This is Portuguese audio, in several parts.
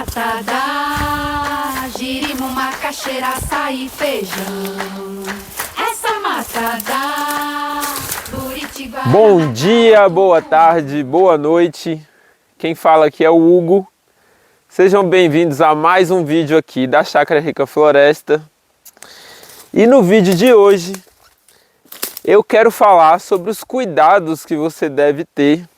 mata dá girimum, macaxeira, açaí, feijão. Essa mata dá Buriti, Bom dia, boa tarde, boa noite. Quem fala aqui é o Hugo. Sejam bem-vindos a mais um vídeo aqui da Chácara Rica Floresta. E no vídeo de hoje eu quero falar sobre os cuidados que você deve ter,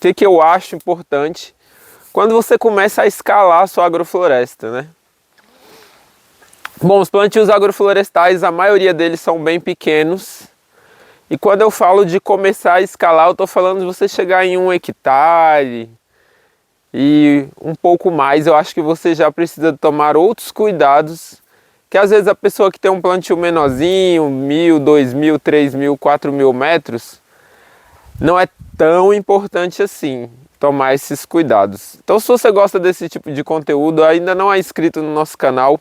o que eu acho importante quando você começa a escalar a sua agrofloresta, né? Bom, os plantios agroflorestais, a maioria deles são bem pequenos. E quando eu falo de começar a escalar, eu estou falando de você chegar em 1 hectare e um pouco mais. Eu acho que você já precisa tomar outros cuidados, que às vezes a pessoa que tem um plantio menorzinho, 1.000, 2.000, 3.000, 4.000 metros, não é tão importante assim tomar esses cuidados. Então, se você gosta desse tipo de conteúdo, ainda não é inscrito no nosso canal,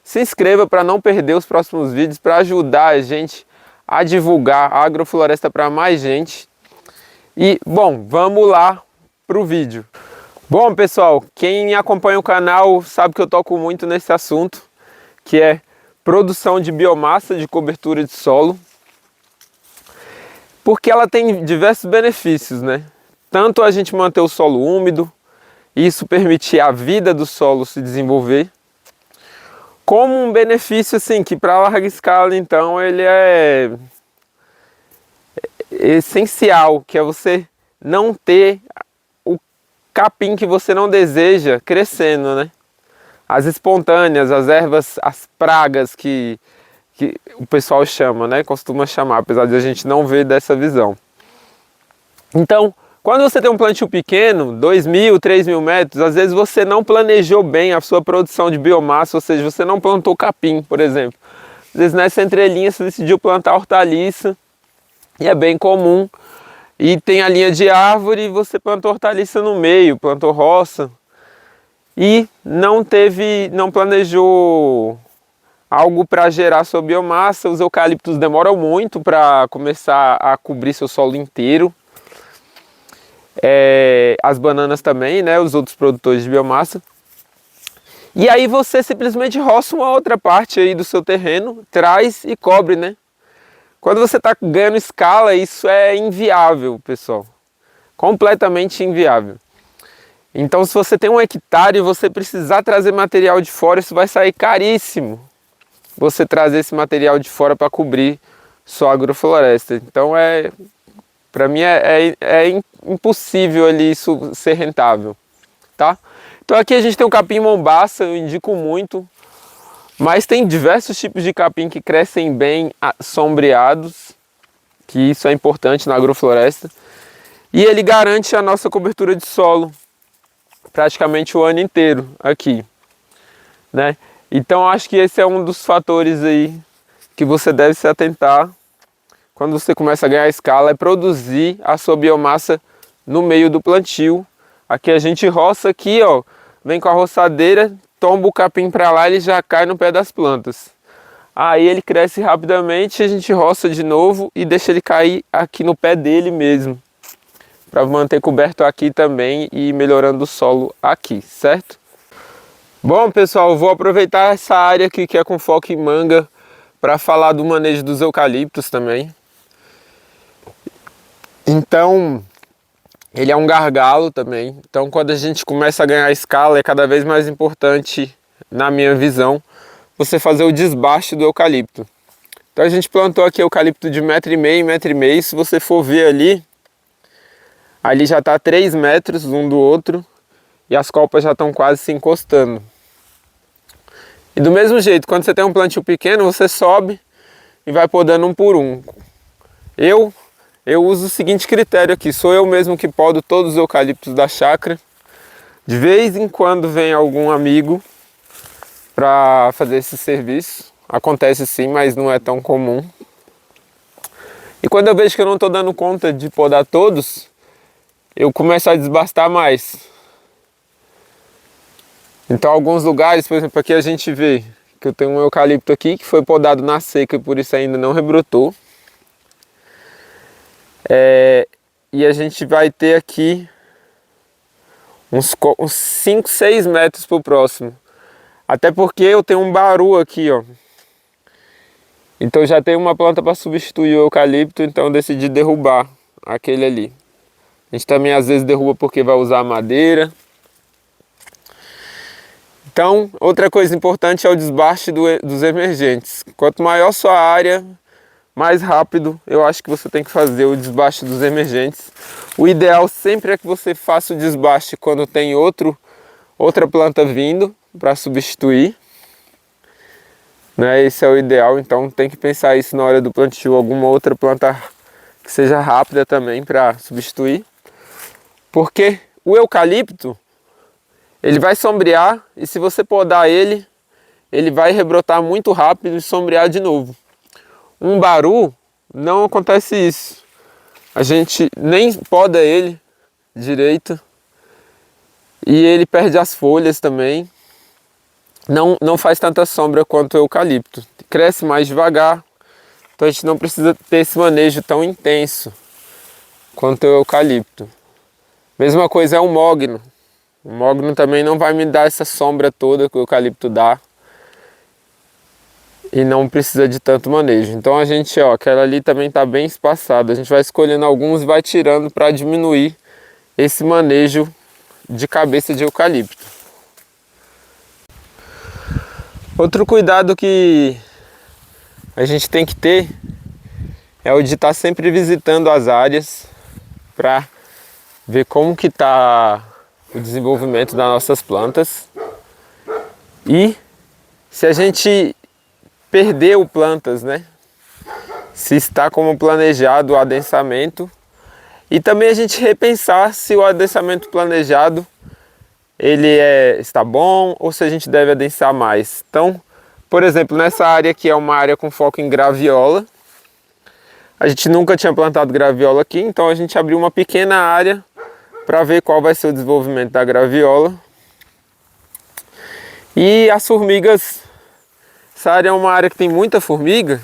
se inscreva para não perder os próximos vídeos, para ajudar a gente a divulgar a agrofloresta para mais gente. E, bom, vamos lá para o vídeo. Bom, pessoal, quem acompanha o canal sabe que eu toco muito nesse assunto, que é produção de biomassa de cobertura de solo, porque ela tem diversos benefícios, né? Tanto a gente manter o solo úmido, isso permitir a vida do solo se desenvolver, como um benefício assim que para larga escala então ele é essencial, que é você não ter o capim que você não deseja crescendo, né? As espontâneas, as ervas, as pragas que o pessoal chama, né? Costuma chamar, apesar de a gente não ver dessa visão. Então, quando você tem um plantio pequeno, 2.000, 3.000 metros, às vezes você não planejou bem a sua produção de biomassa, ou seja, você não plantou capim, por exemplo. Às vezes nessa entrelinha você decidiu plantar hortaliça, e é bem comum. E tem a linha de árvore e você plantou hortaliça no meio, plantou roça. E não planejou algo para gerar sua biomassa. Os eucaliptos demoram muito para começar a cobrir seu solo inteiro. As bananas também, né? Os outros produtores de biomassa. E aí você simplesmente roça uma outra parte aí do seu terreno, traz e cobre, né? Quando você está ganhando escala, isso é inviável, pessoal. Completamente inviável. Então, se você tem 1 hectare e você precisar trazer material de fora, isso vai sair caríssimo. Você trazer esse material de fora para cobrir sua agrofloresta. Então, para mim é impossível ali isso ser rentável, tá? Então aqui a gente tem o capim mombaça, eu indico muito, mas tem diversos tipos de capim que crescem bem sombreados, que isso é importante na agrofloresta, e ele garante a nossa cobertura de solo praticamente o ano inteiro aqui, né? Então acho que esse é um dos fatores aí que você deve se atentar quando você começa a ganhar escala, é produzir a sua biomassa no meio do plantio. Aqui a gente roça aqui, ó, vem com a roçadeira, tomba o capim para lá, ele já cai no pé das plantas. Aí ele cresce rapidamente, a gente roça de novo e deixa ele cair aqui no pé dele mesmo, para manter coberto aqui também e melhorando o solo aqui, certo? Bom, pessoal, eu vou aproveitar essa área aqui que é com foco em manga para falar do manejo dos eucaliptos também. Então, ele é um gargalo também. Então, quando a gente começa a ganhar escala, é cada vez mais importante, na minha visão, você fazer o desbaste do eucalipto. Então, a gente plantou aqui eucalipto de 1,5 m, 1,5 m. Se você for ver ali já está 3 metros um do outro e as copas já estão quase se encostando. E do mesmo jeito, quando você tem um plantio pequeno, você sobe e vai podando um por um. Eu uso o seguinte critério aqui, sou eu mesmo que podo todos os eucaliptos da chácara. De vez em quando vem algum amigo para fazer esse serviço. Acontece sim, mas não é tão comum. E quando eu vejo que eu não estou dando conta de podar todos, eu começo a desbastar mais. Então alguns lugares, por exemplo, aqui a gente vê que eu tenho um eucalipto aqui que foi podado na seca e por isso ainda não rebrotou. E a gente vai ter aqui uns 5, 6 metros pro próximo. Até porque eu tenho um baru aqui, ó. Então já tem uma planta para substituir o eucalipto, então eu decidi derrubar aquele ali. A gente também às vezes derruba porque vai usar madeira. Então, outra coisa importante é o desbaste dos emergentes. Quanto maior sua área, mais rápido eu acho que você tem que fazer o desbaste dos emergentes. O ideal sempre é que você faça o desbaste quando tem outra planta vindo para substituir. Né? Esse é o ideal, então tem que pensar isso na hora do plantio, alguma outra planta que seja rápida também para substituir. Porque o eucalipto, ele vai sombrear e se você podar ele vai rebrotar muito rápido e sombrear de novo. Um baru não acontece isso. A gente nem poda ele direito e ele perde as folhas também. Não faz tanta sombra quanto o eucalipto. Cresce mais devagar, então a gente não precisa ter esse manejo tão intenso quanto o eucalipto. Mesma coisa é o mogno. O mogno também não vai me dar essa sombra toda que o eucalipto dá. E não precisa de tanto manejo. Então a gente, ó, aquela ali também está bem espaçada. A gente vai escolhendo alguns e vai tirando para diminuir esse manejo de cabeça de eucalipto. Outro cuidado que a gente tem que ter é o de estar sempre visitando as áreas para ver como que está o desenvolvimento das nossas plantas. E se a gente perdeu plantas, né? Se está como planejado o adensamento. E também a gente repensar se o adensamento planejado está bom ou se a gente deve adensar mais. Então, por exemplo, nessa área aqui é uma área com foco em graviola. A gente nunca tinha plantado graviola aqui, então a gente abriu uma pequena área para ver qual vai ser o desenvolvimento da graviola. E as formigas, essa área é uma área que tem muita formiga.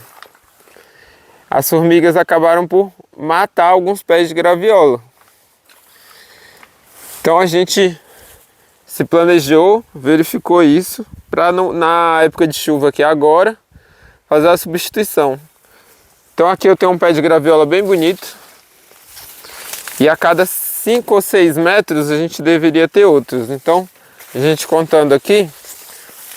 As formigas acabaram por matar alguns pés de graviola. Então a gente se planejou, verificou isso, para na época de chuva aqui agora, fazer a substituição. Então aqui eu tenho um pé de graviola bem bonito. E a cada 5 ou 6 metros a gente deveria ter outros. Então, a gente contando aqui,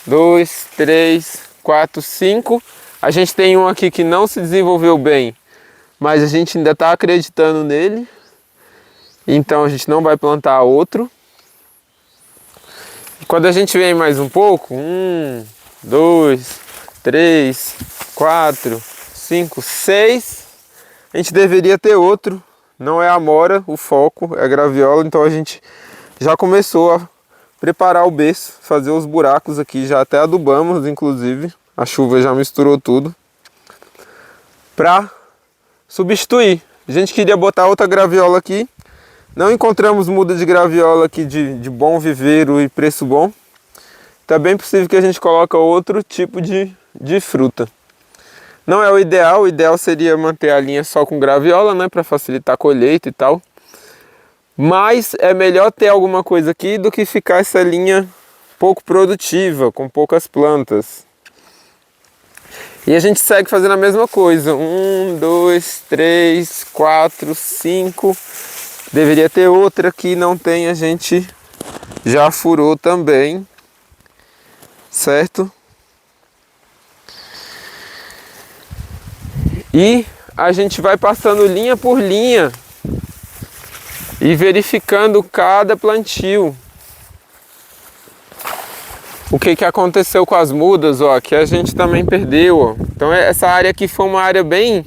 2, 3, 4, 5. A gente tem um aqui que não se desenvolveu bem, mas a gente ainda está acreditando nele. Então a gente não vai plantar outro. Quando a gente vem mais um pouco, 1, 2, 3, 4, 5, 6, a gente deveria ter outro. Não é amora o foco, é graviola, então a gente já começou a preparar o berço, fazer os buracos aqui, já até adubamos inclusive, a chuva já misturou tudo, para substituir. A gente queria botar outra graviola aqui, não encontramos muda de graviola aqui de bom viveiro e preço bom, então é bem possível que a gente coloque outro tipo de fruta. Não é o ideal seria manter a linha só com graviola, né, para facilitar a colheita e tal. Mas é melhor ter alguma coisa aqui do que ficar essa linha pouco produtiva, com poucas plantas. E a gente segue fazendo a mesma coisa. 1, 2, 3, 4, 5. Deveria ter outra que não tem, a gente já furou também. Certo? E a gente vai passando linha por linha e verificando cada plantio. O que aconteceu com as mudas, ó, que a gente também perdeu, ó. Então essa área aqui foi uma área bem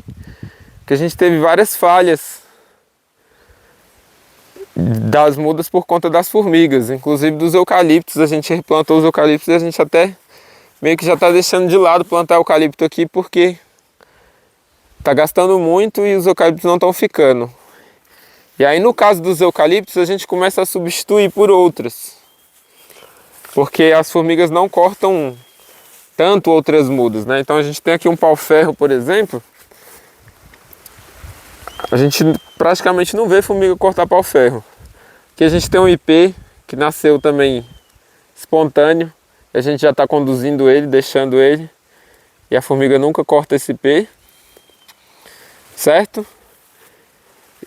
que a gente teve várias falhas das mudas por conta das formigas, inclusive dos eucaliptos. A gente replantou os eucaliptos e a gente até meio que já está deixando de lado plantar eucalipto aqui porque tá gastando muito e os eucaliptos não estão ficando. E aí no caso dos eucaliptos a gente começa a substituir por outras. Porque as formigas não cortam tanto outras mudas, né? Então a gente tem aqui um pau-ferro, por exemplo. A gente praticamente não vê formiga cortar pau-ferro. Aqui a gente tem um ipê, que nasceu também espontâneo. A gente já está conduzindo ele, deixando ele. E a formiga nunca corta esse pé. Certo?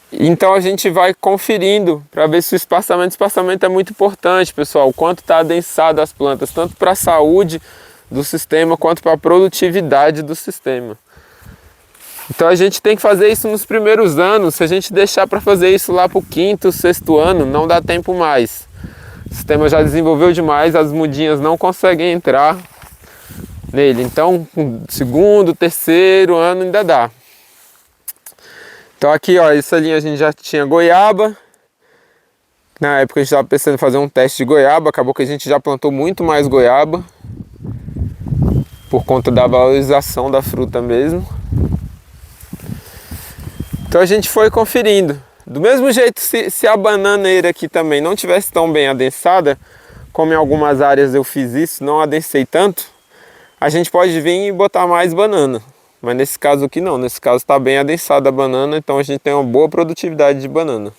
Então a gente vai conferindo para ver se o espaçamento. O espaçamento é muito importante, pessoal. O quanto está adensado as plantas, tanto para a saúde do sistema quanto para a produtividade do sistema. Então a gente tem que fazer isso nos primeiros anos. Se a gente deixar para fazer isso lá para o 5º, 6º ano, não dá tempo mais. O sistema já desenvolveu demais, as mudinhas não conseguem entrar nele. Então, no 2º, 3º ano ainda dá. Então aqui, ó, essa linha a gente já tinha goiaba. Na época a gente estava pensando em fazer um teste de goiaba, acabou que a gente já plantou muito mais goiaba. Por conta da valorização da fruta mesmo. Então a gente foi conferindo. Do mesmo jeito, se a bananeira aqui também não tivesse tão bem adensada, como em algumas áreas eu fiz isso, não adensei tanto, a gente pode vir e botar mais banana. Mas nesse caso aqui não, nesse caso está bem adensada a banana, então a gente tem uma boa produtividade de banana.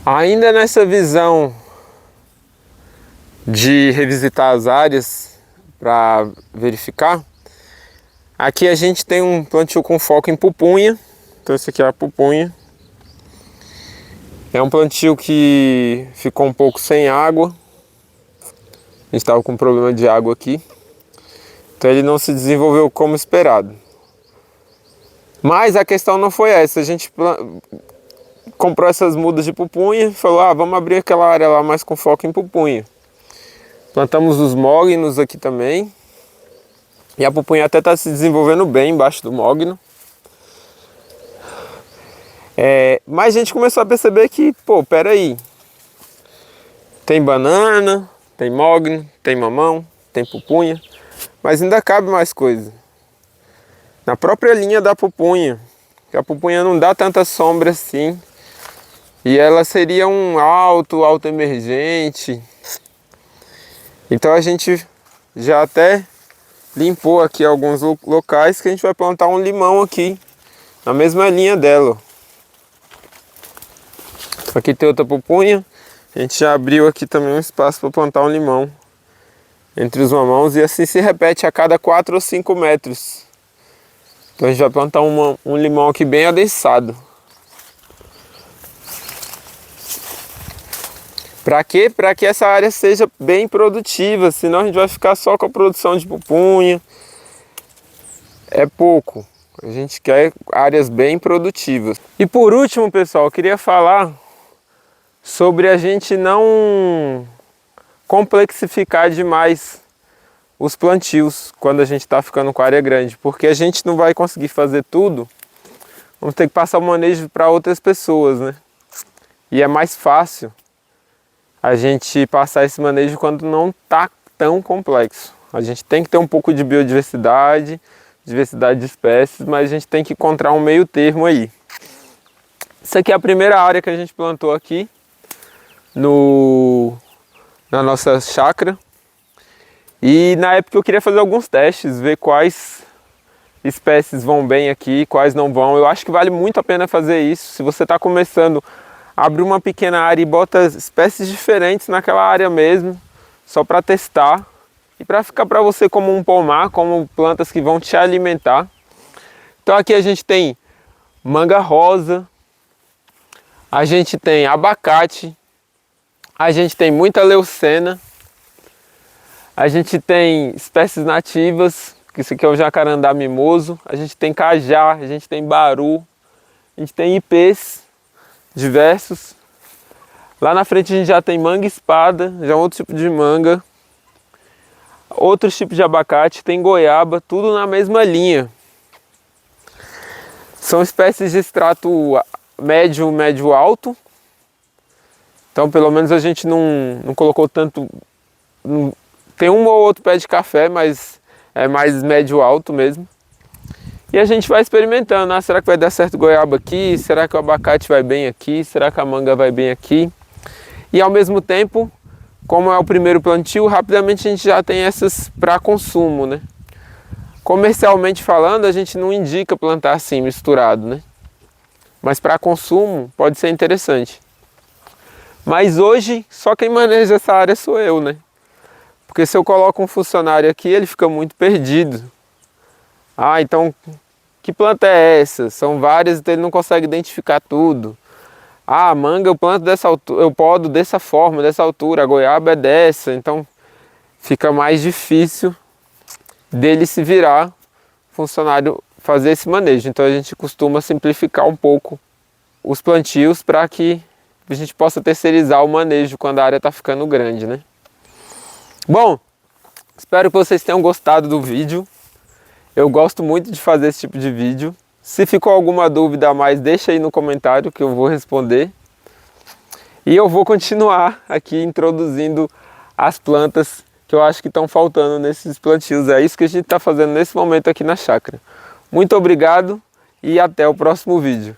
Ainda nessa visão de revisitar as áreas para verificar, aqui a gente tem um plantio com foco em pupunha. Então esse aqui é a pupunha. É um plantio que ficou um pouco sem água. A gente estava com problema de água aqui. Então ele não se desenvolveu como esperado. Mas a questão não foi essa. A gente comprou essas mudas de pupunha e falou, vamos abrir aquela área lá mais com foco em pupunha. Plantamos os mognos aqui também. E a pupunha até está se desenvolvendo bem embaixo do mogno. Mas a gente começou a perceber que, peraí. Tem banana, tem mogno, tem mamão, tem pupunha. Mas ainda cabe mais coisa. Na própria linha da pupunha. Que a pupunha não dá tanta sombra assim. E ela seria um alto emergente. Então a gente já até limpou aqui alguns locais que a gente vai plantar um limão aqui. Na mesma linha dela. Aqui tem outra pupunha. A gente já abriu aqui também um espaço para plantar um limão entre os mamãos, e assim se repete a cada 4 ou 5 metros. Então a gente vai plantar um limão aqui bem adensado. Para quê? Para que essa área seja bem produtiva, senão a gente vai ficar só com a produção de pupunha. É pouco. A gente quer áreas bem produtivas. E por último, pessoal, eu queria falar sobre a gente não complexificar demais os plantios quando a gente está ficando com a área grande, porque a gente não vai conseguir fazer tudo, vamos ter que passar o manejo para outras pessoas, né? E é mais fácil a gente passar esse manejo quando não está tão complexo. A gente tem que ter um pouco de biodiversidade, diversidade de espécies, mas a gente tem que encontrar um meio termo aí. Isso aqui é a primeira área que a gente plantou aqui na nossa chácara. E na época eu queria fazer alguns testes, ver quais espécies vão bem aqui, quais não vão. Eu acho que vale muito a pena fazer isso. Se você está começando, abre uma pequena área e bota espécies diferentes naquela área mesmo, só para testar. E para ficar para você como um pomar, como plantas que vão te alimentar. Então aqui a gente tem manga rosa, a gente tem abacate, a gente tem muita leucena, a gente tem espécies nativas, que isso aqui é o jacarandá mimoso, a gente tem cajá, a gente tem baru, a gente tem ipês diversos. Lá na frente a gente já tem manga espada, já é outro tipo de manga. Outros tipos de abacate, tem goiaba, tudo na mesma linha. São espécies de extrato médio alto. Então pelo menos a gente não colocou tanto. Tem um ou outro pé de café, mas é mais médio alto mesmo. E a gente vai experimentando, será que vai dar certo goiaba aqui? Será que o abacate vai bem aqui? Será que a manga vai bem aqui? E ao mesmo tempo, como é o primeiro plantio, rapidamente a gente já tem essas para consumo, né? Comercialmente falando, a gente não indica plantar assim misturado, né? Mas para consumo pode ser interessante. Mas hoje, só quem maneja essa área sou eu, né? Porque se eu coloco um funcionário aqui, ele fica muito perdido. Ah, então, que planta é essa? São várias, então ele não consegue identificar tudo. Ah, a manga eu planto dessa altura, eu podo dessa forma, dessa altura, a goiaba é dessa. Então, fica mais difícil dele se virar, funcionário fazer esse manejo. Então, a gente costuma simplificar um pouco os plantios para que a gente possa terceirizar o manejo quando a área está ficando grande, né? Bom, espero que vocês tenham gostado do vídeo. Eu gosto muito de fazer esse tipo de vídeo. Se ficou alguma dúvida a mais, deixa aí no comentário que eu vou responder. E eu vou continuar aqui introduzindo as plantas que eu acho que estão faltando nesses plantios. É isso que a gente está fazendo nesse momento aqui na chácara. Muito obrigado e até o próximo vídeo.